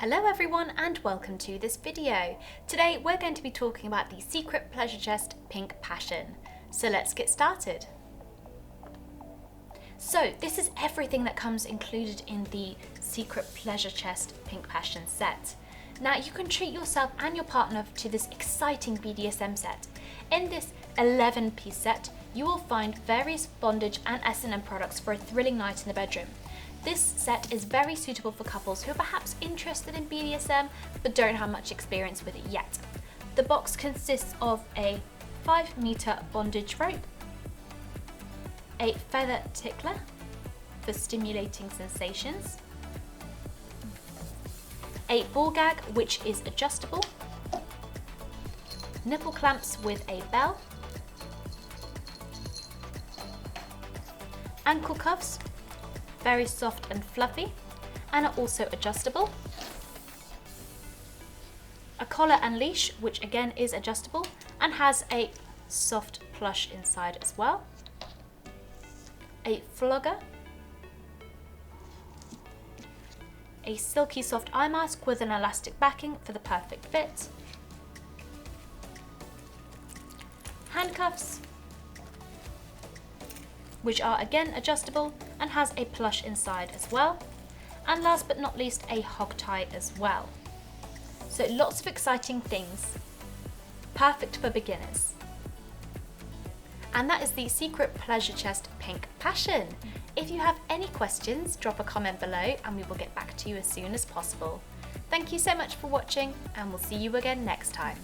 Hello everyone and welcome to this video. Today we're going to be talking about the Secret Pleasure Chest Pink Passion. So let's get started. So this is everything that comes included in the Secret Pleasure Chest Pink Passion set. Now you can treat yourself and your partner to this exciting BDSM set. In this 11-piece set, you will find various bondage and S&M products for a thrilling night in the bedroom. This set is very suitable for couples who are perhaps interested in BDSM but don't have much experience with it yet. The box consists of a 5-meter bondage rope, a feather tickler for stimulating sensations, a ball gag which is adjustable, nipple clamps with a bell, ankle cuffs, very soft and fluffy and are also adjustable, a collar and leash which again is adjustable and has a soft plush inside as well, a flogger, a silky soft eye mask with an elastic backing for the perfect fit, handcuffs which are again adjustable and has a plush inside as well, and last but not least a hogtie as well. So lots of exciting things, perfect for beginners. And that is the Secret Pleasure Chest Pink Passion. If you have any questions, drop a comment below and we will get back to you as soon as possible. Thank you so much for watching and we'll see you again next time.